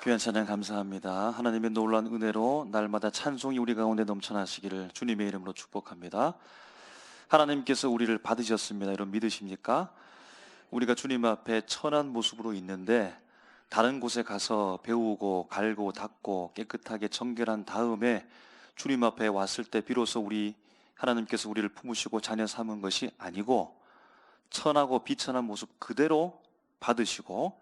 귀한 찬양 감사합니다. 하나님의 놀라운 은혜로 날마다 찬송이 우리 가운데 넘쳐나시기를 주님의 이름으로 축복합니다. 하나님께서 우리를 받으셨습니다. 여러분 믿으십니까? 우리가 주님 앞에 천한 모습으로 있는데 다른 곳에 가서 배우고 갈고 닦고 깨끗하게 정결한 다음에 주님 앞에 왔을 때 비로소 하나님께서 우리를 품으시고 자녀 삼은 것이 아니고 천하고 비천한 모습 그대로 받으시고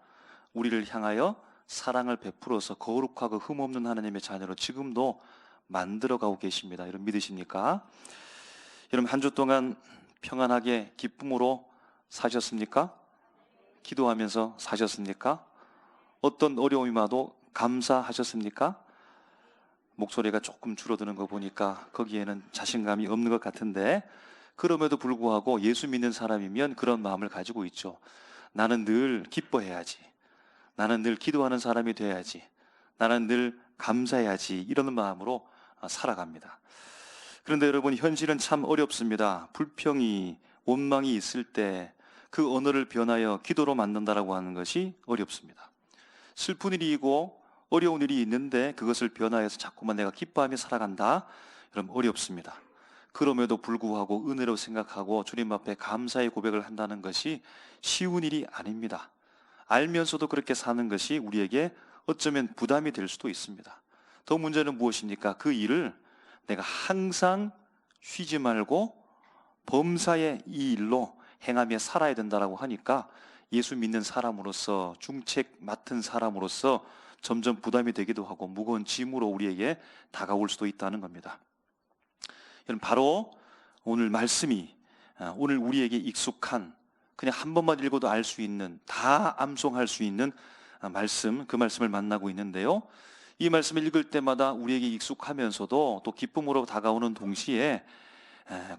우리를 향하여 사랑을 베풀어서 거룩하고 흠없는 하나님의 자녀로 지금도 만들어가고 계십니다. 여러분 믿으십니까? 여러분 한 주 동안 평안하게 기쁨으로 사셨습니까? 기도하면서 사셨습니까? 어떤 어려움이 와도 감사하셨습니까? 목소리가 조금 줄어드는 거 보니까 거기에는 자신감이 없는 것 같은데, 그럼에도 불구하고 예수 믿는 사람이면 그런 마음을 가지고 있죠. 나는 늘 기뻐해야지, 나는 늘 기도하는 사람이 돼야지, 나는 늘 감사해야지, 이런 마음으로 살아갑니다. 그런데 여러분, 현실은 참 어렵습니다. 불평이, 원망이 있을 때 그 언어를 변하여 기도로 만든다라고 하는 것이 어렵습니다. 슬픈 일이고 어려운 일이 있는데 그것을 변화해서 자꾸만 내가 기뻐하며 살아간다, 여러분 어렵습니다. 그럼에도 불구하고 은혜로 생각하고 주님 앞에 감사의 고백을 한다는 것이 쉬운 일이 아닙니다. 알면서도 그렇게 사는 것이 우리에게 어쩌면 부담이 될 수도 있습니다. 더 문제는 무엇입니까? 그 일을 내가 항상 쉬지 말고 범사의 이 일로 행하며 살아야 된다고 하니까 예수 믿는 사람으로서, 중책 맡은 사람으로서 점점 부담이 되기도 하고 무거운 짐으로 우리에게 다가올 수도 있다는 겁니다. 여러분, 바로 오늘 말씀이 오늘 우리에게 익숙한, 그냥 한 번만 읽어도 알 수 있는, 다 암송할 수 있는 말씀, 그 말씀을 만나고 있는데요. 이 말씀을 읽을 때마다 우리에게 익숙하면서도 또 기쁨으로 다가오는 동시에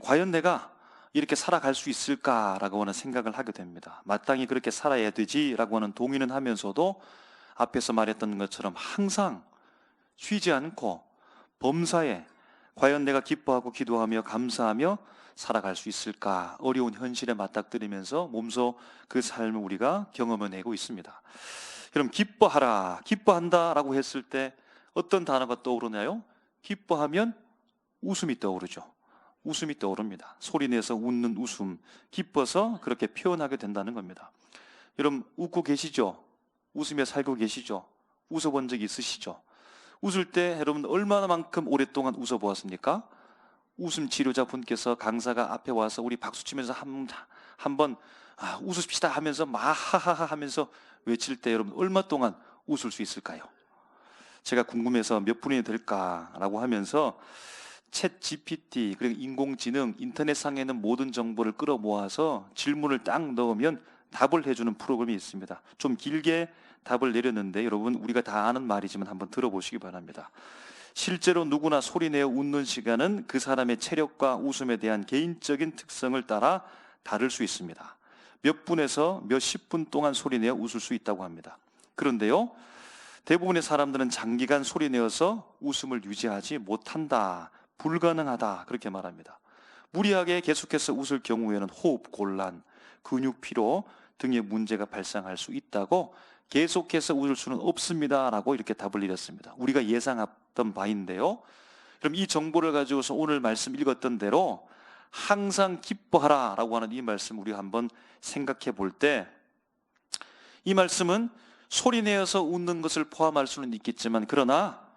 과연 내가 이렇게 살아갈 수 있을까라고 하는 생각을 하게 됩니다. 마땅히 그렇게 살아야 되지라고 하는 동의는 하면서도 앞에서 말했던 것처럼 항상 쉬지 않고 범사에 과연 내가 기뻐하고 기도하며 감사하며 살아갈 수 있을까, 어려운 현실에 맞닥뜨리면서 몸소 그 삶을 우리가 경험해내고 있습니다. 여러분, 기뻐하라, 기뻐한다라고 했을 때 어떤 단어가 떠오르나요? 기뻐하면 웃음이 떠오르죠. 웃음이 떠오릅니다. 소리내서 웃는 웃음, 기뻐서 그렇게 표현하게 된다는 겁니다. 여러분, 웃고 계시죠? 웃으며 살고 계시죠? 웃어본 적 있으시죠? 웃을 때 여러분 얼마나만큼 오랫동안 웃어보았습니까? 웃음 치료자 분께서, 강사가 앞에 와서 우리 박수 치면서 한번 웃읍시다 하면서 마하하하 하면서 외칠 때 여러분 얼마 동안 웃을 수 있을까요? 제가 궁금해서 몇 분이 될까라고 하면서 챗 GPT, 그리고 인공지능, 인터넷상에 있는 모든 정보를 끌어모아서 질문을 딱 넣으면 답을 해주는 프로그램이 있습니다. 좀 길게 답을 내렸는데 여러분, 우리가 다 아는 말이지만 한번 들어보시기 바랍니다. 실제로 누구나 소리내어 웃는 시간은 그 사람의 체력과 웃음에 대한 개인적인 특성을 따라 다를 수 있습니다. 몇 분에서 몇십 분 동안 소리내어 웃을 수 있다고 합니다. 그런데요, 대부분의 사람들은 장기간 소리내어서 웃음을 유지하지 못한다, 불가능하다, 그렇게 말합니다. 무리하게 계속해서 웃을 경우에는 호흡 곤란, 근육 피로 등의 문제가 발생할 수 있다고, 계속해서 웃을 수는 없습니다라고 이렇게 답을 내렸습니다. 우리가 예상했던 바인데요. 그럼 이 정보를 가지고서 오늘 말씀 읽었던 대로 항상 기뻐하라 라고 하는 이 말씀 우리가 한번 생각해 볼 때, 이 말씀은 소리내어서 웃는 것을 포함할 수는 있겠지만 그러나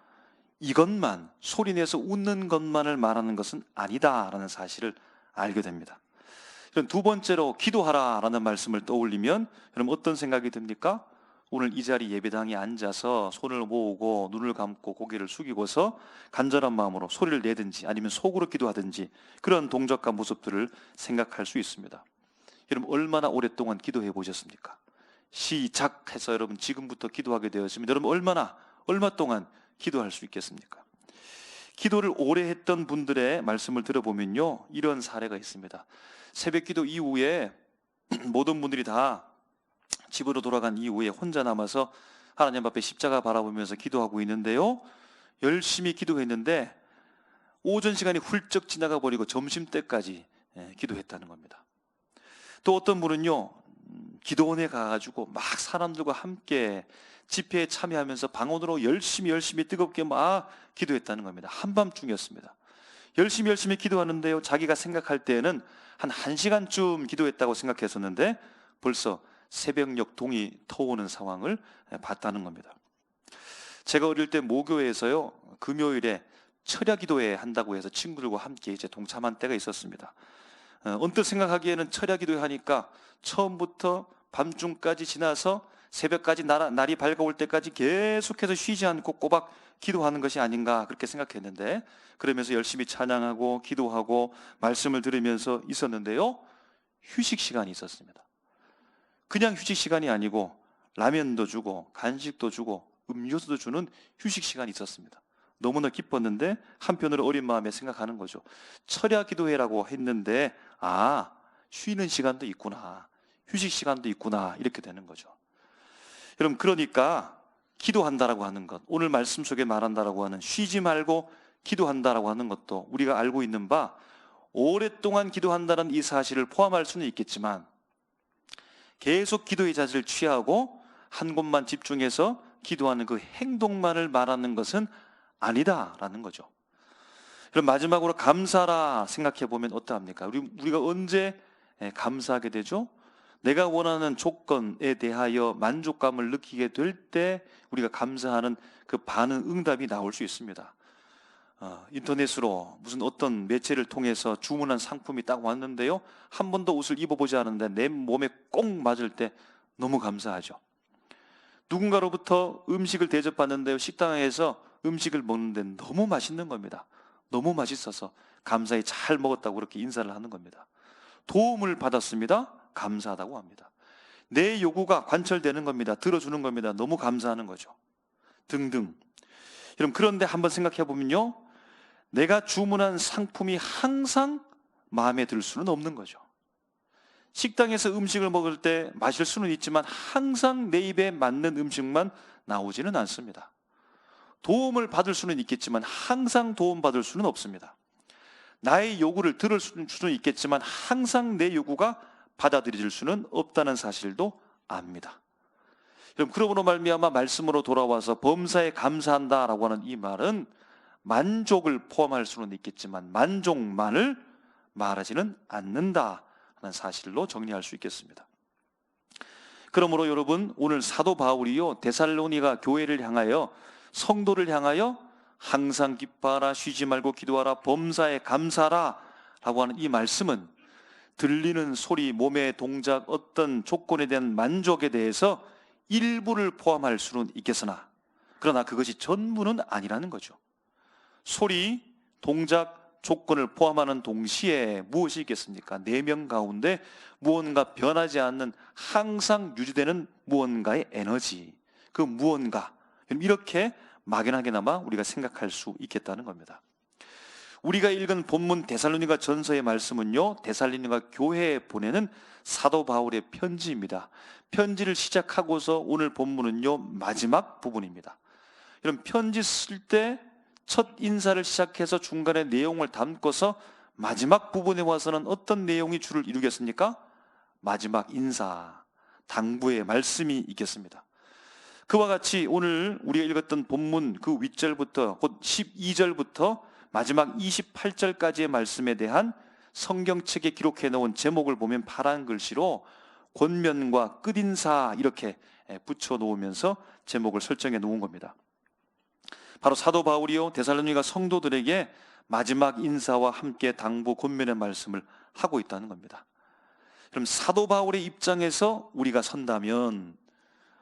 이것만, 소리내서 웃는 것만을 말하는 것은 아니다라는 사실을 알게 됩니다. 두 번째로 기도하라라는 말씀을 떠올리면 여러분 어떤 생각이 듭니까? 오늘 이 자리 예배당에 앉아서 손을 모으고 눈을 감고 고개를 숙이고서 간절한 마음으로 소리를 내든지 아니면 속으로 기도하든지 그런 동작과 모습들을 생각할 수 있습니다. 여러분 얼마나 오랫동안 기도해 보셨습니까? 시작해서 여러분 지금부터 기도하게 되었으면 여러분 얼마 동안 기도할 수 있겠습니까? 기도를 오래 했던 분들의 말씀을 들어보면요, 이런 사례가 있습니다. 새벽기도 이후에 모든 분들이 다 집으로 돌아간 이후에 혼자 남아서 하나님 앞에 십자가 바라보면서 기도하고 있는데요, 열심히 기도했는데 오전 시간이 훌쩍 지나가 버리고 점심때까지 기도했다는 겁니다. 또 어떤 분은요, 기도원에 가가지고 막 사람들과 함께 집회에 참여하면서 방언으로 열심히 뜨겁게 막 기도했다는 겁니다. 한밤중이었습니다. 열심히 기도하는데요, 자기가 생각할 때에는 한 1시간쯤 기도했다고 생각했었는데 벌써 새벽녘 동이 터오는 상황을 봤다는 겁니다. 제가 어릴 때 모교회에서요, 금요일에 철야 기도회 한다고 해서 친구들과 함께 이제 동참한 때가 있었습니다. 언뜻 생각하기에는 철야 기도회 하니까 처음부터 밤중까지 지나서 새벽까지 날이 밝아올 때까지 계속해서 쉬지 않고 꼬박 기도하는 것이 아닌가 그렇게 생각했는데, 그러면서 열심히 찬양하고 기도하고 말씀을 들으면서 있었는데요, 휴식 시간이 있었습니다. 그냥 휴식 시간이 아니고 라면도 주고 간식도 주고 음료수도 주는 휴식 시간이 있었습니다. 너무나 기뻤는데 한편으로 어린 마음에 생각하는 거죠. 철야 기도회라고 했는데 쉬는 시간도 있구나, 휴식 시간도 있구나, 이렇게 되는 거죠. 여러분, 그러니까 기도한다라고 하는 것, 오늘 말씀 속에 말한다라고 하는 쉬지 말고 기도한다라고 하는 것도 우리가 알고 있는 바, 오랫동안 기도한다는 이 사실을 포함할 수는 있겠지만 계속 기도의 자세를 취하고 한 곳만 집중해서 기도하는 그 행동만을 말하는 것은 아니다라는 거죠. 그럼 마지막으로 감사라 생각해 보면 어떠합니까? 우리가 언제 감사하게 되죠? 내가 원하는 조건에 대하여 만족감을 느끼게 될 때 우리가 감사하는 그 반응, 응답이 나올 수 있습니다. 인터넷으로 무슨 어떤 매체를 통해서 주문한 상품이 딱 왔는데요, 한 번도 옷을 입어보지 않았는데 내 몸에 꼭 맞을 때 너무 감사하죠. 누군가로부터 음식을 대접받는데요, 식당에서 음식을 먹는데 너무 맛있는 겁니다. 너무 맛있어서 감사히 잘 먹었다고 그렇게 인사를 하는 겁니다. 도움을 받았습니다. 감사하다고 합니다. 내 요구가 관철되는 겁니다. 들어주는 겁니다. 너무 감사하는 거죠. 등등. 여러분, 그런데 한번 생각해 보면요, 내가 주문한 상품이 항상 마음에 들 수는 없는 거죠. 식당에서 음식을 먹을 때 마실 수는 있지만 항상 내 입에 맞는 음식만 나오지는 않습니다. 도움을 받을 수는 있겠지만 항상 도움받을 수는 없습니다. 나의 요구를 들을 수는 있겠지만 항상 내 요구가 받아들여질 수는 없다는 사실도 압니다. 여러분, 그러므로 말미암아 말씀으로 돌아와서 범사에 감사한다라고 하는 이 말은 만족을 포함할 수는 있겠지만 만족만을 말하지는 않는다는 사실로 정리할 수 있겠습니다. 그러므로 여러분, 오늘 사도 바울이요, 데살로니가 교회를 향하여, 성도를 향하여 항상 기뻐하라, 쉬지 말고 기도하라, 범사에 감사하라 라고 하는 이 말씀은 들리는 소리, 몸의 동작, 어떤 조건에 대한 만족에 대해서 일부를 포함할 수는 있겠으나 그러나 그것이 전부는 아니라는 거죠. 소리, 동작, 조건을 포함하는 동시에 무엇이 있겠습니까? 내면 가운데 무언가 변하지 않는, 항상 유지되는 무언가의 에너지, 그 무언가, 이렇게 막연하게나마 우리가 생각할 수 있겠다는 겁니다. 우리가 읽은 본문 데살로니가 전서의 말씀은요, 데살로니가 교회에 보내는 사도 바울의 편지입니다. 편지를 시작하고서 오늘 본문은요, 마지막 부분입니다. 여러분, 편지 쓸 때 첫 인사를 시작해서 중간에 내용을 담고서 마지막 부분에 와서는 어떤 내용이 주를 이루겠습니까? 마지막 인사, 당부의 말씀이 있겠습니다. 그와 같이 오늘 우리가 읽었던 본문 그 윗절부터 곧 12절부터 마지막 28절까지의 말씀에 대한 성경책에 기록해 놓은 제목을 보면 파란 글씨로 권면과 끝인사 이렇게 붙여 놓으면서 제목을 설정해 놓은 겁니다. 바로 사도 바울이요, 데살로니가 성도들에게 마지막 인사와 함께 당부 권면의 말씀을 하고 있다는 겁니다. 그럼 사도 바울의 입장에서 우리가 선다면,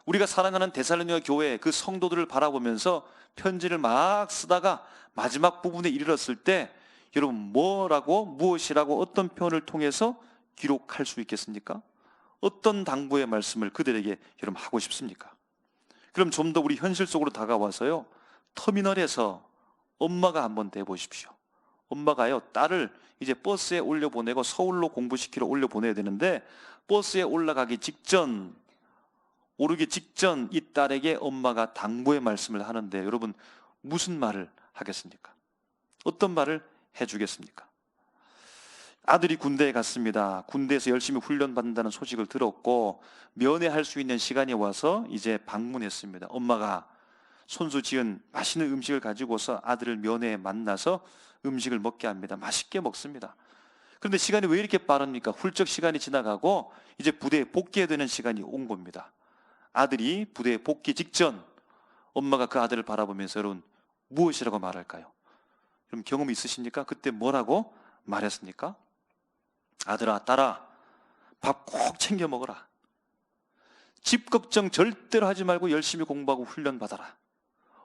우리가 사랑하는 데살로니가 교회 그 성도들을 바라보면서 편지를 막 쓰다가 마지막 부분에 이르렀을 때 여러분, 뭐라고, 무엇이라고, 어떤 표현을 통해서 기록할 수 있겠습니까? 어떤 당부의 말씀을 그들에게 여러분 하고 싶습니까? 그럼 좀 더 우리 현실 속으로 다가와서요, 터미널에서 엄마가 한번 돼보십시오. 엄마가요, 딸을 이제 버스에 올려보내고 서울로 공부시키러 올려보내야 되는데 버스에 올라가기 직전, 오르기 직전 이 딸에게 엄마가 당부의 말씀을 하는데 여러분, 무슨 말을 하겠습니까? 어떤 말을 해주겠습니까? 아들이 군대에 갔습니다. 군대에서 열심히 훈련받는다는 소식을 들었고 면회할 수 있는 시간이 와서 이제 방문했습니다. 엄마가 손수 지은 맛있는 음식을 가지고서 아들을 면회에 만나서 음식을 먹게 합니다. 맛있게 먹습니다. 그런데 시간이 왜 이렇게 빠릅니까? 훌쩍 시간이 지나가고 이제 부대에 복귀해야 되는 시간이 온 겁니다. 아들이 부대에 복귀 직전 엄마가 그 아들을 바라보면서 여러분 무엇이라고 말할까요? 그럼 경험이 있으십니까? 그때 뭐라고 말했습니까? 아들아, 딸아, 밥 꼭 챙겨 먹어라. 집 걱정 절대로 하지 말고 열심히 공부하고 훈련 받아라.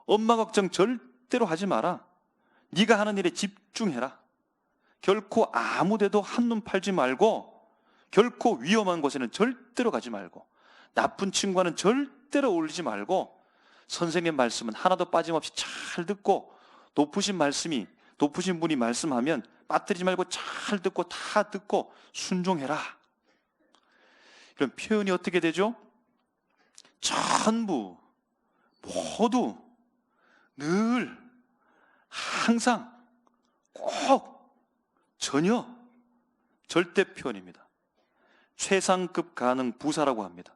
엄마 걱정 절대로 하지 마라. 네가 하는 일에 집중해라. 결코 아무 데도 한눈 팔지 말고 결코 위험한 곳에는 절대로 가지 말고 나쁜 친구와는 절대로 어울리지 말고 선생님 말씀은 하나도 빠짐없이 잘 듣고 높으신 분이 말씀하면 빠뜨리지 말고 잘 듣고 다 듣고 순종해라. 이런 표현이 어떻게 되죠? 전부 모두 늘 항상 꼭 전혀 절대 표현입니다. 최상급 가능 부사라고 합니다.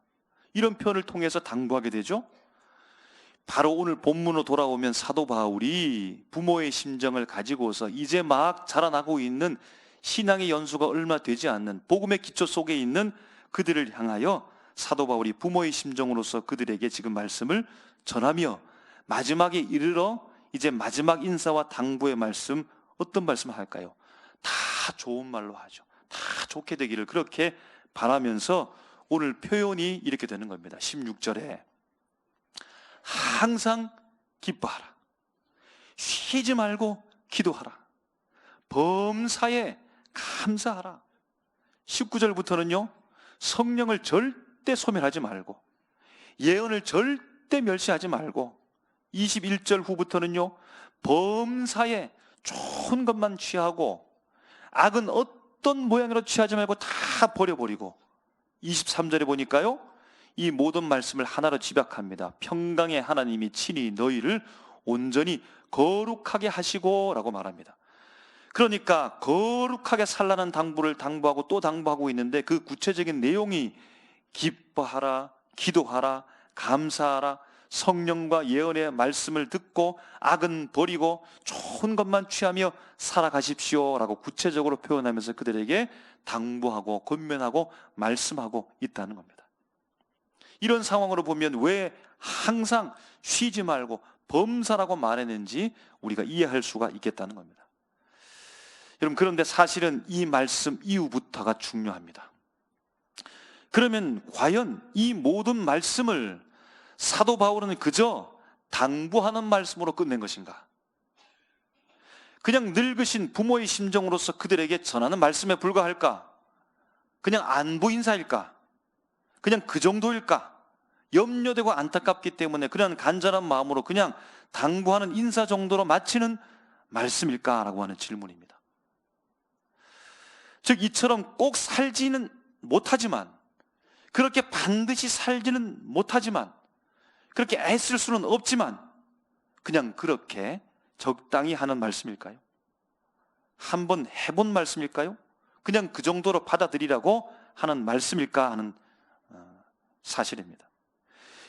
이런 표현을 통해서 당부하게 되죠. 바로 오늘 본문으로 돌아오면 사도 바울이 부모의 심정을 가지고서 이제 막 자라나고 있는 신앙의 연수가 얼마 되지 않는 복음의 기초 속에 있는 그들을 향하여 사도 바울이 부모의 심정으로서 그들에게 지금 말씀을 전하며 마지막에 이르러 이제 마지막 인사와 당부의 말씀, 어떤 말씀을 할까요? 다 좋은 말로 하죠. 다 좋게 되기를 그렇게 바라면서 오늘 표현이 이렇게 되는 겁니다. 16절에 항상 기뻐하라. 쉬지 말고 기도하라. 범사에 감사하라. 19절부터는요, 성령을 절대 소멸하지 말고 예언을 절대 멸시하지 말고 21절 후부터는요, 범사에 좋은 것만 취하고 악은 어떤 모양으로 취하지 말고 다 버려버리고 23절에 보니까요, 이 모든 말씀을 하나로 집약합니다. 평강의 하나님이 친히 너희를 온전히 거룩하게 하시고 라고 말합니다. 그러니까 거룩하게 살라는 당부를 당부하고 또 당부하고 있는데 그 구체적인 내용이 기뻐하라, 기도하라, 감사하라, 성령과 예언의 말씀을 듣고 악은 버리고 좋은 것만 취하며 살아가십시오 라고 구체적으로 표현하면서 그들에게 당부하고 권면하고 말씀하고 있다는 겁니다. 이런 상황으로 보면 왜 항상 쉬지 말고 범사라고 말했는지 우리가 이해할 수가 있겠다는 겁니다. 여러분, 그런데 사실은 이 말씀 이후부터가 중요합니다. 그러면 과연 이 모든 말씀을 사도 바울은 그저 당부하는 말씀으로 끝낸 것인가? 그냥 늙으신 부모의 심정으로서 그들에게 전하는 말씀에 불과할까? 그냥 안부 인사일까? 그냥 그 정도일까? 염려되고 안타깝기 때문에 그냥 간절한 마음으로 그냥 당부하는 인사 정도로 마치는 말씀일까라고 하는 질문입니다. 즉 이처럼 꼭 살지는 못하지만, 그렇게 반드시 살지는 못하지만, 그렇게 애쓸 수는 없지만 그냥 그렇게 적당히 하는 말씀일까요? 한번 해본 말씀일까요? 그냥 그 정도로 받아들이라고 하는 말씀일까 하는 사실입니다.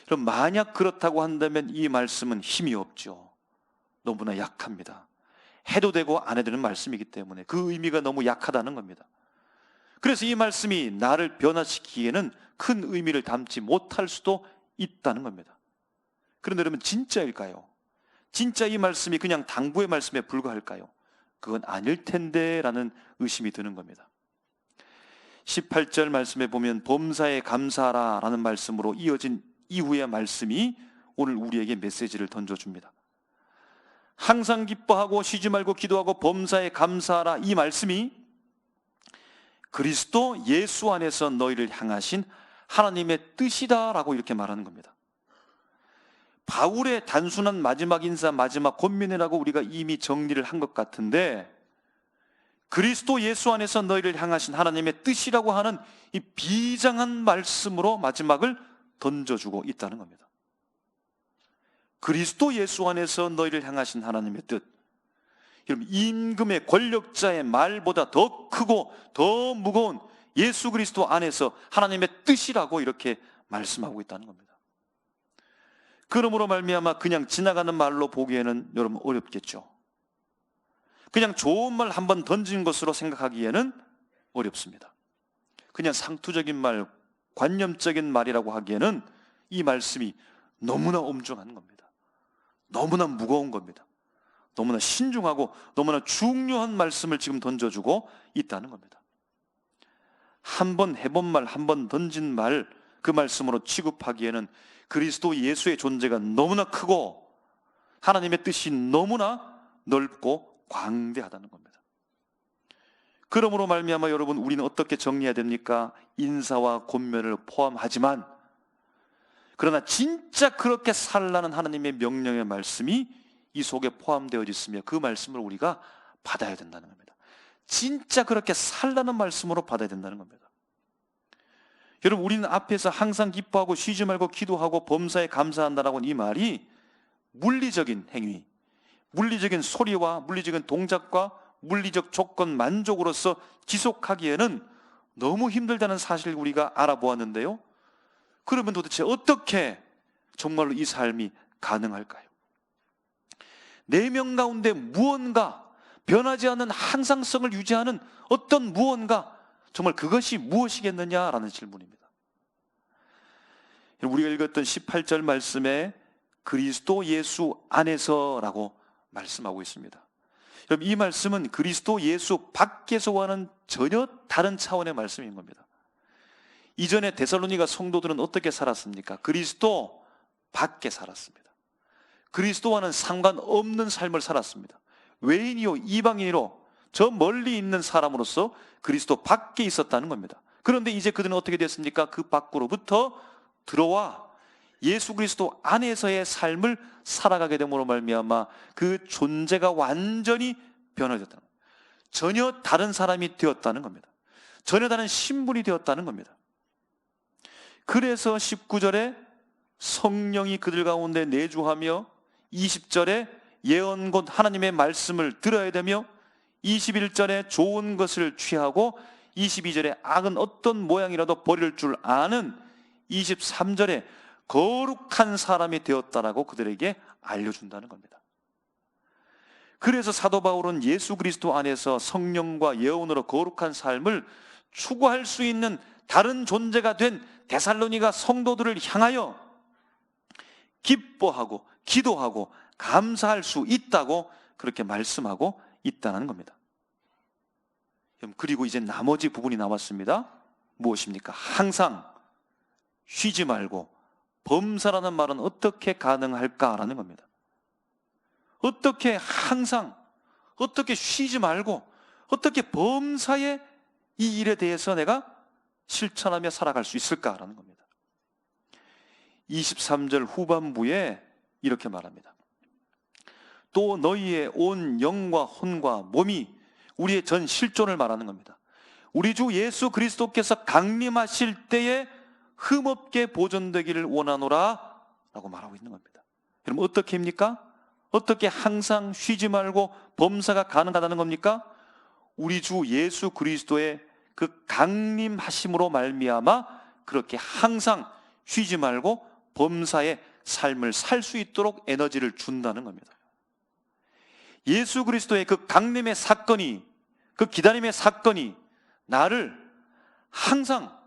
그럼 만약 그렇다고 한다면 이 말씀은 힘이 없죠. 너무나 약합니다. 해도 되고 안 해도 되는 말씀이기 때문에 그 의미가 너무 약하다는 겁니다. 그래서 이 말씀이 나를 변화시키기에는 큰 의미를 담지 못할 수도 있다는 겁니다. 그런데 여러분, 진짜일까요? 진짜 이 말씀이 그냥 당부의 말씀에 불과할까요? 그건 아닐 텐데 라는 의심이 드는 겁니다. 18절 말씀에 보면 범사에 감사하라 라는 말씀으로 이어진 이후의 말씀이 오늘 우리에게 메시지를 던져줍니다. 항상 기뻐하고 쉬지 말고 기도하고 범사에 감사하라, 이 말씀이 그리스도 예수 안에서 너희를 향하신 하나님의 뜻이다 라고 이렇게 말하는 겁니다. 바울의 단순한 마지막 인사, 마지막 권면이라고 우리가 이미 정리를 한 것 같은데, 그리스도 예수 안에서 너희를 향하신 하나님의 뜻이라고 하는 이 비장한 말씀으로 마지막을 던져주고 있다는 겁니다. 그리스도 예수 안에서 너희를 향하신 하나님의 뜻, 여러분, 임금의 권력자의 말보다 더 크고 더 무거운 예수 그리스도 안에서 하나님의 뜻이라고 이렇게 말씀하고 있다는 겁니다. 그러므로 말미암아 그냥 지나가는 말로 보기에는 여러분 어렵겠죠. 그냥 좋은 말 한번 던진 것으로 생각하기에는 어렵습니다. 그냥 상투적인 말, 관념적인 말이라고 하기에는 이 말씀이 너무나 엄중한 겁니다. 너무나 무거운 겁니다. 너무나 신중하고 너무나 중요한 말씀을 지금 던져주고 있다는 겁니다. 한 번 해본 말, 한 번 던진 말, 그 말씀으로 취급하기에는 그리스도 예수의 존재가 너무나 크고 하나님의 뜻이 너무나 넓고 광대하다는 겁니다. 그러므로 말미암아 여러분, 우리는 어떻게 정리해야 됩니까? 인사와 권면을 포함하지만, 그러나 진짜 그렇게 살라는 하나님의 명령의 말씀이 이 속에 포함되어 있으며 그 말씀을 우리가 받아야 된다는 겁니다. 진짜 그렇게 살라는 말씀으로 받아야 된다는 겁니다. 여러분, 우리는 앞에서 항상 기뻐하고 쉬지 말고 기도하고 범사에 감사한다라고 하는 이 말이 물리적인 행위, 물리적인 소리와 물리적인 동작과 물리적 조건 만족으로서 지속하기에는 너무 힘들다는 사실을 우리가 알아보았는데요. 그러면 도대체 어떻게 정말로 이 삶이 가능할까요? 내 명 가운데 무언가 변하지 않는 항상성을 유지하는 어떤 무언가, 정말 그것이 무엇이겠느냐라는 질문입니다. 우리가 읽었던 18절 말씀에 그리스도 예수 안에서라고 말씀하고 있습니다. 여러분, 이 말씀은 그리스도 예수 밖에서와는 전혀 다른 차원의 말씀인 겁니다. 이전에 데살로니가 성도들은 어떻게 살았습니까? 그리스도 밖에 살았습니다. 그리스도와는 상관없는 삶을 살았습니다. 외인이요 이방인이로 저 멀리 있는 사람으로서 그리스도 밖에 있었다는 겁니다. 그런데 이제 그들은 어떻게 됐습니까? 그 밖으로부터 들어와 예수 그리스도 안에서의 삶을 살아가게 됨으로 말미암아 그 존재가 완전히 변화됐다는 겁니다. 전혀 다른 사람이 되었다는 겁니다. 전혀 다른 신분이 되었다는 겁니다. 그래서 19절에 성령이 그들 가운데 내주하며, 20절에 예언 곧 하나님의 말씀을 들어야 되며, 21절에 좋은 것을 취하고, 22절에 악은 어떤 모양이라도 버릴 줄 아는, 23절에 거룩한 사람이 되었다라고 그들에게 알려준다는 겁니다. 그래서 사도 바울은 예수 그리스도 안에서 성령과 예언으로 거룩한 삶을 추구할 수 있는 다른 존재가 된 데살로니가 성도들을 향하여 기뻐하고 기도하고 감사할 수 있다고 그렇게 말씀하고 있다는 겁니다. 그리고 이제 나머지 부분이 나왔습니다. 무엇입니까? 항상 쉬지 말고 범사라는 말은 어떻게 가능할까라는 겁니다. 어떻게 항상, 어떻게 쉬지 말고, 어떻게 범사의 이 일에 대해서 내가 실천하며 살아갈 수 있을까라는 겁니다. 23절 후반부에 이렇게 말합니다. 또 너희의 온 영과 혼과 몸이, 우리의 전 실존을 말하는 겁니다. 우리 주 예수 그리스도께서 강림하실 때에 흠없게 보존되기를 원하노라 라고 말하고 있는 겁니다. 여러분, 어떻게 합니까? 어떻게 항상 쉬지 말고 범사가 가능하다는 겁니까? 우리 주 예수 그리스도의 그 강림하심으로 말미암아 그렇게 항상 쉬지 말고 범사의 삶을 살 수 있도록 에너지를 준다는 겁니다. 예수 그리스도의 그 강림의 사건이, 그 기다림의 사건이 나를 항상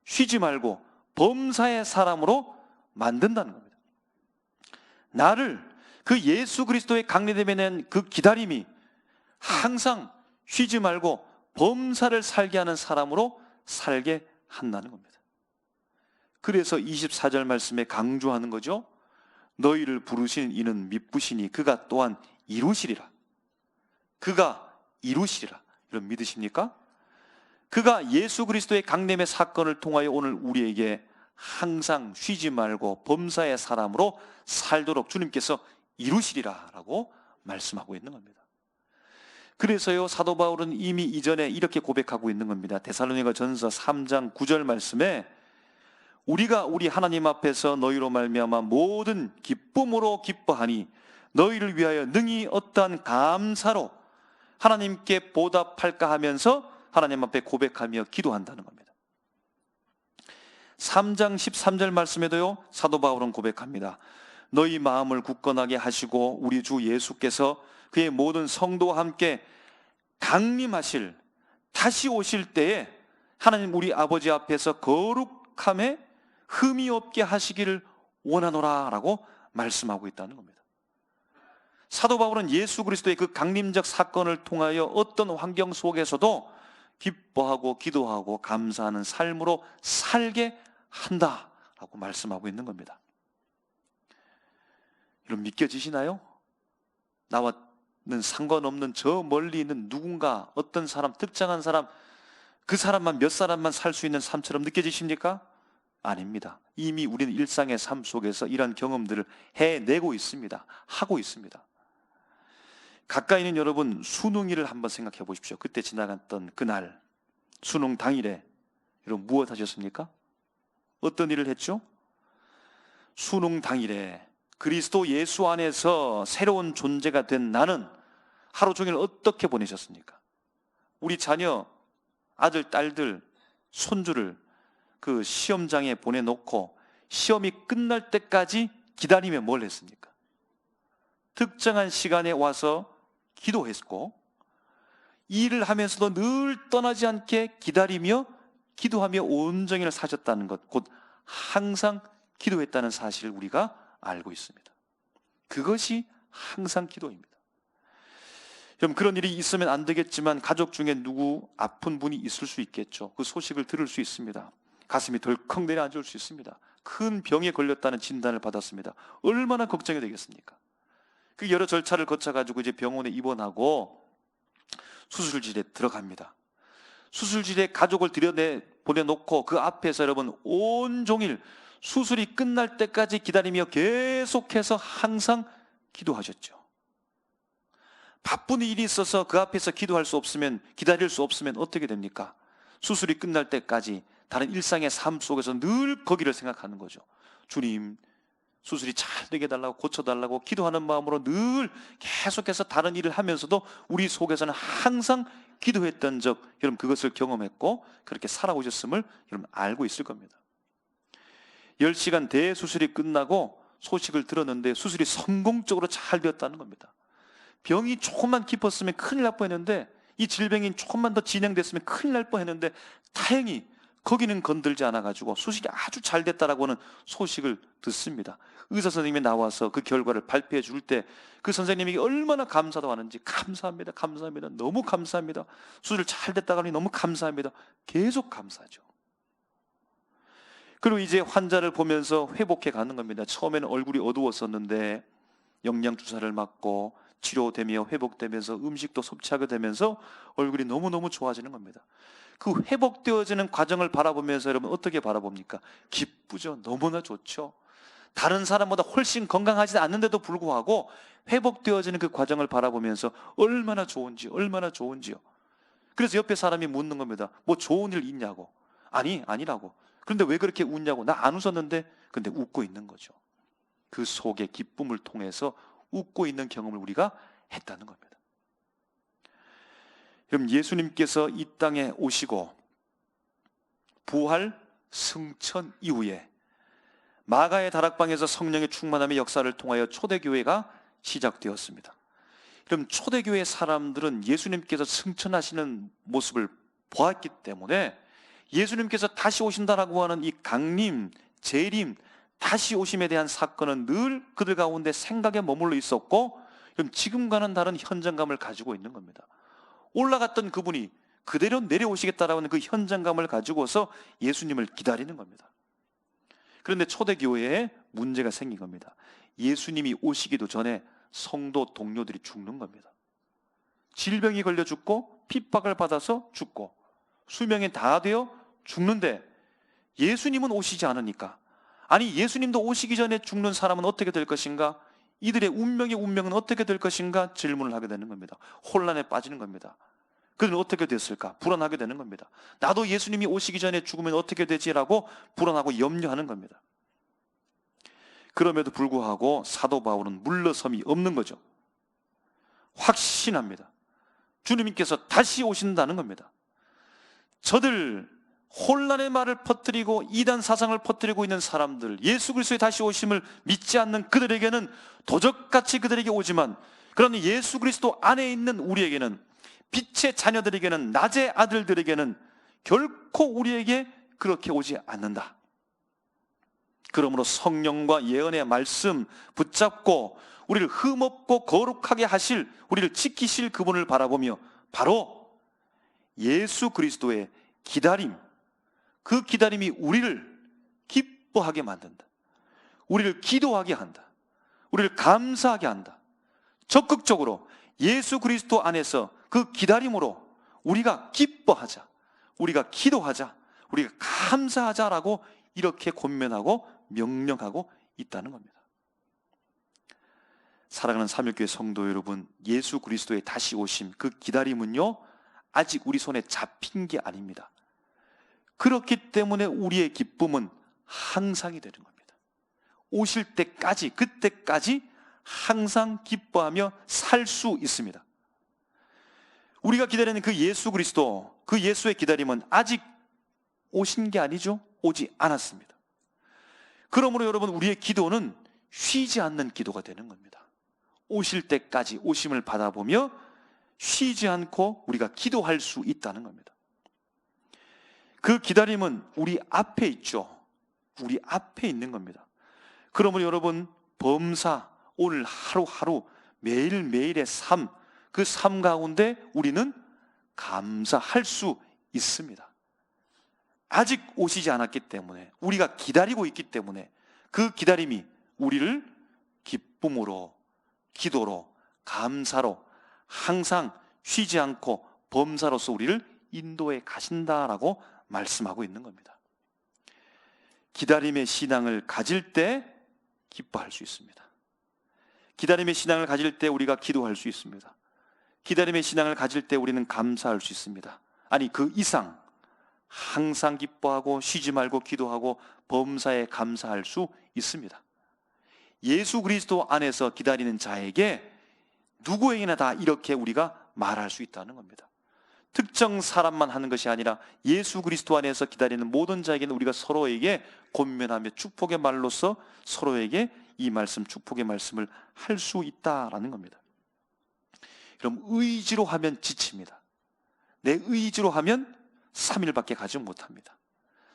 쉬지 말고 범사의 사람으로 만든다는 겁니다. 나를 그 예수 그리스도의 강림에 대한 그 기다림이 항상 쉬지 말고 범사를 살게 하는 사람으로 살게 한다는 겁니다. 그래서 24절 말씀에 강조하는 거죠. 너희를 부르신 이는 미쁘시니 그가 또한 이루시리라. 그가 이루시리라. 여러분 믿으십니까? 그가 예수 그리스도의 강림의 사건을 통하여 오늘 우리에게 항상 쉬지 말고 범사의 사람으로 살도록 주님께서 이루시리라 라고 말씀하고 있는 겁니다. 그래서요, 사도 바울은 이미 이전에 이렇게 고백하고 있는 겁니다. 데살로니가 전서 3장 9절 말씀에 우리가 우리 하나님 앞에서 너희로 말미암아 모든 기쁨으로 기뻐하니 너희를 위하여 능히 어떠한 감사로 하나님께 보답할까 하면서 하나님 앞에 고백하며 기도한다는 겁니다. 3장 13절 말씀에도요, 사도 바울은 고백합니다. 너희 마음을 굳건하게 하시고 우리 주 예수께서 그의 모든 성도와 함께 강림하실, 다시 오실 때에 하나님 우리 아버지 앞에서 거룩함에 흠이 없게 하시기를 원하노라 라고 말씀하고 있다는 겁니다. 사도 바울은 예수 그리스도의 그 강림적 사건을 통하여 어떤 환경 속에서도 기뻐하고 기도하고 감사하는 삶으로 살게 한다라고 말씀하고 있는 겁니다. 여러분, 믿겨지시나요? 나와는 상관없는 저 멀리 있는 누군가, 어떤 사람, 특정한 사람, 그 사람만, 몇 사람만 살 수 있는 삶처럼 느껴지십니까? 아닙니다. 이미 우리는 일상의 삶 속에서 이런 경험들을 해내고 있습니다. 하고 있습니다. 가까이 있는 여러분, 수능일을 한번 생각해 보십시오. 그때 지나갔던 그날, 수능 당일에 여러분 무엇 하셨습니까? 어떤 일을 했죠? 수능 당일에 그리스도 예수 안에서 새로운 존재가 된 나는 하루 종일 어떻게 보내셨습니까? 우리 자녀, 아들, 딸들, 손주를 그 시험장에 보내놓고 시험이 끝날 때까지 기다리며 뭘 했습니까? 특정한 시간에 와서 기도했고, 일을 하면서도 늘 떠나지 않게 기다리며 기도하며 온종일 사셨다는 것, 곧 항상 기도했다는 사실을 우리가 알고 있습니다. 그것이 항상 기도입니다. 여러분, 그런 일이 있으면 안 되겠지만 가족 중에 누구 아픈 분이 있을 수 있겠죠. 그 소식을 들을 수 있습니다. 가슴이 덜컥 내려앉을 수 있습니다. 큰 병에 걸렸다는 진단을 받았습니다. 얼마나 걱정이 되겠습니까? 그 여러 절차를 거쳐가지고 이제 병원에 입원하고 수술실에 들어갑니다. 수술실에 가족을 보내놓고 그 앞에서 여러분 온종일 수술이 끝날 때까지 기다리며 계속해서 항상 기도하셨죠. 바쁜 일이 있어서 그 앞에서 기도할 수 없으면, 기다릴 수 없으면 어떻게 됩니까? 수술이 끝날 때까지 다른 일상의 삶 속에서 늘 거기를 생각하는 거죠. 주님, 수술이 잘 되게 해달라고, 고쳐달라고 기도하는 마음으로 늘 계속해서 다른 일을 하면서도 우리 속에서는 항상 기도했던 적, 여러분 그것을 경험했고 그렇게 살아오셨음을 여러분 알고 있을 겁니다. 10시간 대수술이 끝나고 소식을 들었는데 수술이 성공적으로 잘 되었다는 겁니다. 병이 조금만 깊었으면 큰일 날 뻔했는데, 이 질병이 조금만 더 진행됐으면 큰일 날 뻔했는데 다행히 거기는 건들지 않아가지고 수술이 아주 잘 됐다라고 하는 소식을 듣습니다. 의사 선생님이 나와서 그 결과를 발표해 줄 때 그 선생님에게 얼마나 감사도 하는지, 감사합니다, 감사합니다, 너무 감사합니다, 수술 잘 됐다고 하니 너무 감사합니다, 계속 감사하죠. 그리고 이제 환자를 보면서 회복해 가는 겁니다. 처음에는 얼굴이 어두웠었는데 영양주사를 맞고 치료되며 회복되면서 음식도 섭취하게 되면서 얼굴이 너무너무 좋아지는 겁니다. 그 회복되어지는 과정을 바라보면서 여러분 어떻게 바라봅니까? 기쁘죠. 너무나 좋죠. 다른 사람보다 훨씬 건강하지 않는데도 불구하고 회복되어지는 그 과정을 바라보면서 얼마나 좋은지, 얼마나 좋은지요. 그래서 옆에 사람이 묻는 겁니다. 뭐 좋은 일 있냐고. 아니라고. 그런데 왜 그렇게 웃냐고. 나 안 웃었는데. 근데 웃고 있는 거죠. 그 속의 기쁨을 통해서 웃고 있는 경험을 우리가 했다는 겁니다. 여러분, 예수님께서 이 땅에 오시고 부활 승천 이후에 마가의 다락방에서 성령의 충만함의 역사를 통하여 초대교회가 시작되었습니다. 그럼 초대교회 사람들은 예수님께서 승천하시는 모습을 보았기 때문에 예수님께서 다시 오신다라고 하는 이 강림, 재림, 다시 오심에 대한 사건은 늘 그들 가운데 생각에 머물러 있었고, 그럼 지금과는 다른 현장감을 가지고 있는 겁니다. 올라갔던 그분이 그대로 내려오시겠다라는 그 현장감을 가지고서 예수님을 기다리는 겁니다. 그런데 초대교회에 문제가 생긴 겁니다. 예수님이 오시기도 전에 성도 동료들이 죽는 겁니다. 질병이 걸려 죽고 핍박을 받아서 죽고 수명이 다 되어 죽는데 예수님은 오시지 않으니까, 아니 예수님도 오시기 전에 죽는 사람은 어떻게 될 것인가? 이들의 운명은 어떻게 될 것인가? 질문을 하게 되는 겁니다. 혼란에 빠지는 겁니다. 그들은 어떻게 됐을까? 불안하게 되는 겁니다. 나도 예수님이 오시기 전에 죽으면 어떻게 되지라고 불안하고 염려하는 겁니다. 그럼에도 불구하고 사도 바울은 물러섬이 없는 거죠. 확신합니다. 주님께서 다시 오신다는 겁니다. 저들 혼란의 말을 퍼뜨리고 이단 사상을 퍼뜨리고 있는 사람들, 예수 그리스도의 다시 오심을 믿지 않는 그들에게는 도적같이 그들에게 오지만, 그러나 예수 그리스도 안에 있는 우리에게는, 빛의 자녀들에게는, 낮의 아들들에게는 결코 우리에게 그렇게 오지 않는다. 그러므로 성령과 예언의 말씀 붙잡고 우리를 흠없고 거룩하게 하실, 우리를 지키실 그분을 바라보며 바로 예수 그리스도의 기다림, 그 기다림이 우리를 기뻐하게 만든다. 우리를 기도하게 한다. 우리를 감사하게 한다. 적극적으로 예수 그리스도 안에서 그 기다림으로 우리가 기뻐하자, 우리가 기도하자, 우리가 감사하자라고 이렇게 권면하고 명령하고 있다는 겁니다. 사랑하는 삼일교회 성도 여러분, 예수 그리스도의 다시 오심, 그 기다림은요 아직 우리 손에 잡힌 게 아닙니다. 그렇기 때문에 우리의 기쁨은 항상이 되는 겁니다. 오실 때까지, 그때까지 항상 기뻐하며 살 수 있습니다. 우리가 기다리는 그 예수 그리스도, 그 예수의 기다림은 아직 오신 게 아니죠. 오지 않았습니다. 그러므로 여러분, 우리의 기도는 쉬지 않는 기도가 되는 겁니다. 오실 때까지 오심을 받아보며 쉬지 않고 우리가 기도할 수 있다는 겁니다. 그 기다림은 우리 앞에 있죠. 우리 앞에 있는 겁니다. 그러므로 여러분, 범사, 오늘 하루하루 매일매일의 삶, 그 삶 가운데 우리는 감사할 수 있습니다. 아직 오시지 않았기 때문에, 우리가 기다리고 있기 때문에 그 기다림이 우리를 기쁨으로, 기도로, 감사로 항상 쉬지 않고 범사로서 우리를 인도해 가신다라고 말씀하고 있는 겁니다. 기다림의 신앙을 가질 때 기뻐할 수 있습니다. 기다림의 신앙을 가질 때 우리가 기도할 수 있습니다. 기다림의 신앙을 가질 때 우리는 감사할 수 있습니다. 아니, 그 이상 항상 기뻐하고 쉬지 말고 기도하고 범사에 감사할 수 있습니다. 예수 그리스도 안에서 기다리는 자에게 누구에게나 다 이렇게 우리가 말할 수 있다는 겁니다. 특정 사람만 하는 것이 아니라 예수 그리스도 안에서 기다리는 모든 자에게는 우리가 서로에게 권면하며 축복의 말로서 서로에게 이 말씀, 축복의 말씀을 할 수 있다라는 겁니다. 그럼 의지로 하면 지칩니다. 내 의지로 하면 3일밖에 가지 못합니다.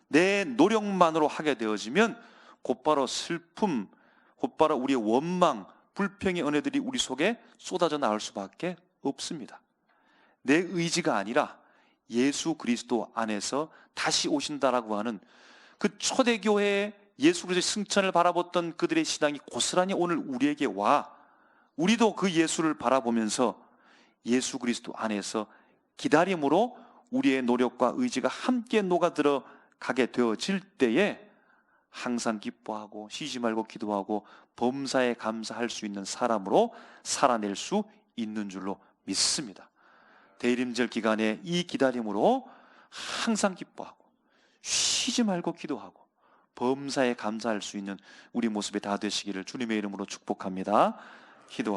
내 노력만으로 하게 되어지면 곧바로 슬픔, 곧바로 우리의 원망, 불평의 은혜들이 우리 속에 쏟아져 나올 수밖에 없습니다. 내 의지가 아니라 예수 그리스도 안에서 다시 오신다라고 하는 그 초대교회의 예수 그리스도의 승천을 바라봤던 그들의 신앙이 고스란히 오늘 우리에게 와, 우리도 그 예수를 바라보면서 예수 그리스도 안에서 기다림으로 우리의 노력과 의지가 함께 녹아들어 가게 되어질 때에 항상 기뻐하고 쉬지 말고 기도하고 범사에 감사할 수 있는 사람으로 살아낼 수 있는 줄로 믿습니다. 대림절 기간에 이 기다림으로 항상 기뻐하고 쉬지 말고 기도하고 범사에 감사할 수 있는 우리 모습이 다 되시기를 주님의 이름으로 축복합니다. 기도하겠습니다.